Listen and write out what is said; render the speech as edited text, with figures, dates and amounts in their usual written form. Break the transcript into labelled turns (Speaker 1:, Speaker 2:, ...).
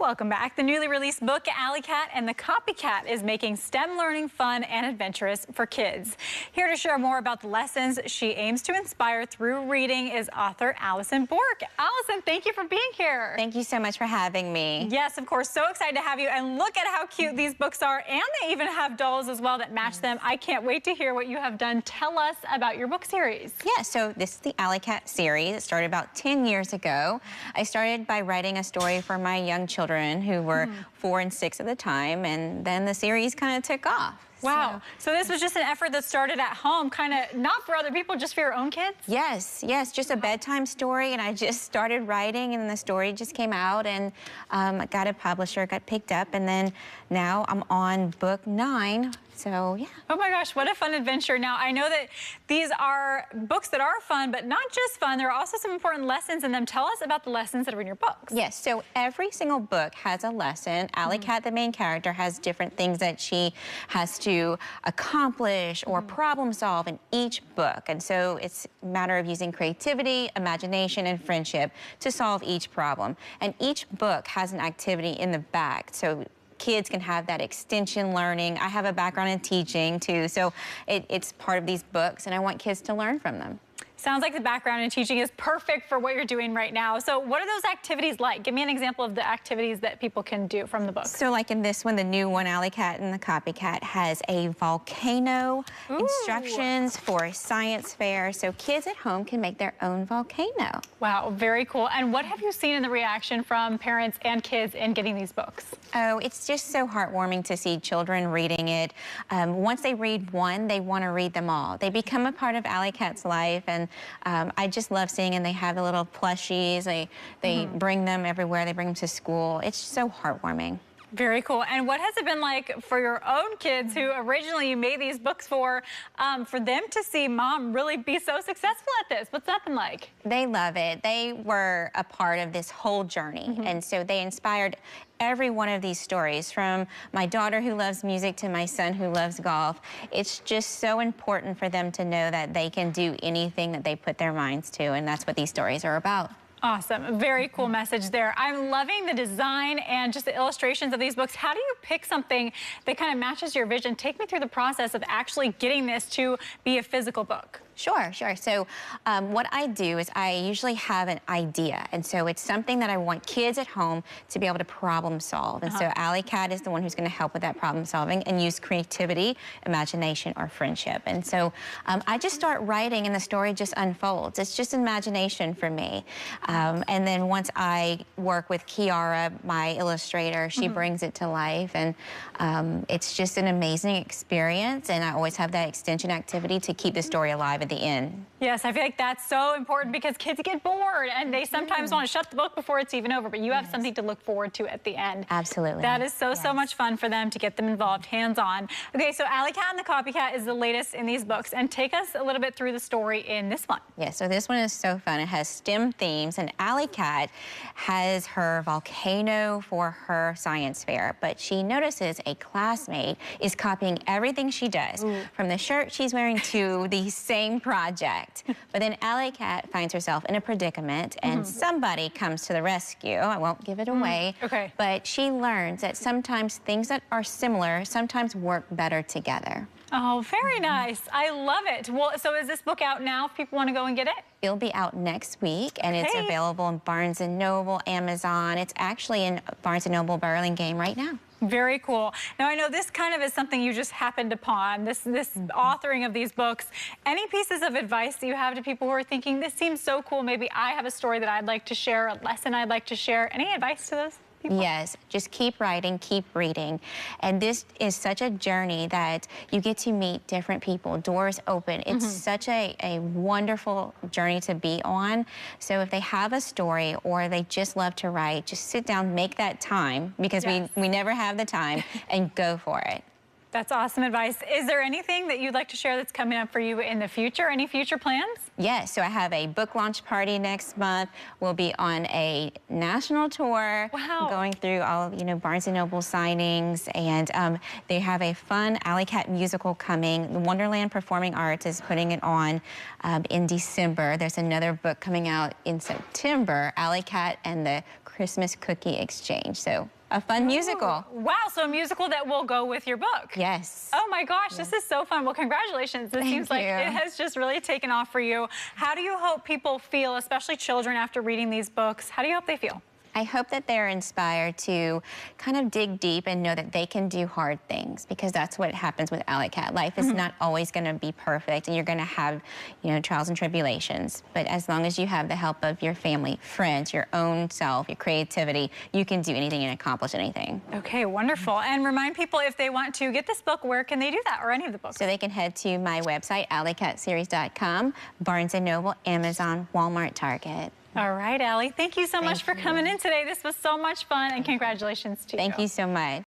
Speaker 1: Welcome back. The newly released book, Alycat and the Copycat, is making STEM learning fun and adventurous for kids. Here to share more about the lessons she aims to inspire through reading is author Allison Bork. Allison, thank you for being here.
Speaker 2: Thank you so much for having me.
Speaker 1: Yes, of course. So excited to have you. And look at how cute these books are. And they even have dolls as well that match them. I can't wait to hear what you have done. Tell us about your book series.
Speaker 2: Yeah, so this is the Alycat series. It started about 10 years ago. I started by writing a story for my young children who were 4 and 6 at the time, and then the series kind of took off.
Speaker 1: Wow. So this was just an effort that started at home, kind of not for other people, just for your own kids?
Speaker 2: Yes, just a bedtime story, and I just started writing, and the story just came out, and I got a publisher, got picked up, and then now I'm on book 9. So, yeah.
Speaker 1: Oh my gosh, what a fun adventure. Now, I know that these are books that are fun, but not just fun. There are also some important lessons in them. Tell us about the lessons that are in your books.
Speaker 2: Yes, so every single book has a lesson. Alycat, the main character, has different things that she has to accomplish or problem solve in each book. And so it's a matter of using creativity, imagination, and friendship to solve each problem. And each book has an activity in the back. So kids can have that extension learning. I have a background in teaching too, so it's part of these books, and I want kids to learn from them.
Speaker 1: Sounds like the background in teaching is perfect for what you're doing right now. So what are those activities like? Give me an example of the activities that people can do from the book.
Speaker 2: So like in this one, the new one, Alycat and the Copycat, has a volcano, instructions for a science fair, so kids at home can make their own volcano.
Speaker 1: Wow, very cool. And what have you seen in the reaction from parents and kids in getting these books?
Speaker 2: Oh, it's just so heartwarming to see children reading it. Once they read one, they want to read them all. They become a part of Alycat's life, and I just love seeing, and they have the little plushies. They bring them everywhere. They bring them to school. It's so heartwarming.
Speaker 1: Very cool. And what has it been like for your own kids who originally you made these books for them to see Mom really be so successful at this? What's that been like?
Speaker 2: They love it. They were a part of this whole journey, and so they inspired every one of these stories, from my daughter who loves music to my son who loves golf. It's just so important for them to know that they can do anything that they put their minds to, and that's what these stories are about.
Speaker 1: Awesome. Very cool message there. I'm loving the design and just the illustrations of these books. How do you pick something that kind of matches your vision? Take me through the process of actually getting this to be a physical book.
Speaker 2: Sure. So what I do is I usually have an idea, and so it's something that I want kids at home to be able to problem solve. And so Alycat is the one who's going to help with that problem solving and use creativity, imagination, or friendship. And so I just start writing, and the story just unfolds. It's just imagination for me. And then once I work with Kiara, my illustrator, she brings it to life, and it's just an amazing experience. And I always have that extension activity to keep the story alive at the end. Yes,
Speaker 1: I feel like that's so important because kids get bored and they sometimes want to shut the book before it's even over, but you have something to look forward to at the end.
Speaker 2: Absolutely.
Speaker 1: That is so much fun for them to get them involved hands-on. Okay, so Alycat and the Copycat is the latest in these books, and take us a little bit through the story in this one.
Speaker 2: Yeah, so this one is so fun. It has STEM themes, and Alycat has her volcano for her science fair, but she notices a classmate is copying everything she does, from the shirt she's wearing to the same project. But then Alycat finds herself in a predicament, and somebody comes to the rescue. I won't give it away.
Speaker 1: Okay.
Speaker 2: But she learns that sometimes things that are similar sometimes work better together.
Speaker 1: Oh, very nice. I love it. Well, so is this book out now if people want to go and get it?
Speaker 2: It'll be out next week, and it's available in Barnes & Noble, Amazon. It's actually in Barnes & Noble Burlingame right now.
Speaker 1: Very cool. Now, I know this kind of is something you just happened upon, this authoring of these books. Any pieces of advice that you have to people who are thinking, this seems so cool, maybe I have a story that I'd like to share, a lesson I'd like to share? Any advice to those people?
Speaker 2: Yes, just keep writing, keep reading. And this is such a journey that you get to meet different people, doors open. It's such a wonderful journey to be on. So if they have a story or they just love to write, just sit down, make that time, because we never have the time, and go for it.
Speaker 1: That's awesome advice. Is there anything that you'd like to share that's coming up for you in the future? Any future plans?
Speaker 2: Yes, so I have a book launch party next month. We'll be on a national tour, going through all of, Barnes & Noble signings, and they have a fun Alycat musical coming. The Wonderland Performing Arts is putting it on in December. There's another book coming out in September, Alycat and the Christmas Cookie Exchange. So a fun musical.
Speaker 1: Wow, so a musical that will go with your book.
Speaker 2: Yes.
Speaker 1: Oh my gosh, this is so fun. Well, congratulations. It seems like it has just really taken off for you. How do you hope people feel, especially children, after reading these books? How do you hope they feel?
Speaker 2: I hope that they're inspired to kind of dig deep and know that they can do hard things, because that's what happens with Alycat. Life is not always going to be perfect, and you're going to have, you know, trials and tribulations. But as long as you have the help of your family, friends, your own self, your creativity, you can do anything and accomplish anything.
Speaker 1: Okay, wonderful. And remind people, if they want to get this book, where can they do that, or any of the books?
Speaker 2: So they can head to my website, alycatseries.com, Barnes & Noble, Amazon, Walmart, Target.
Speaker 1: All right, Allie, thank you so much for coming in today. This was so much fun, and congratulations to you.
Speaker 2: Thank you so much.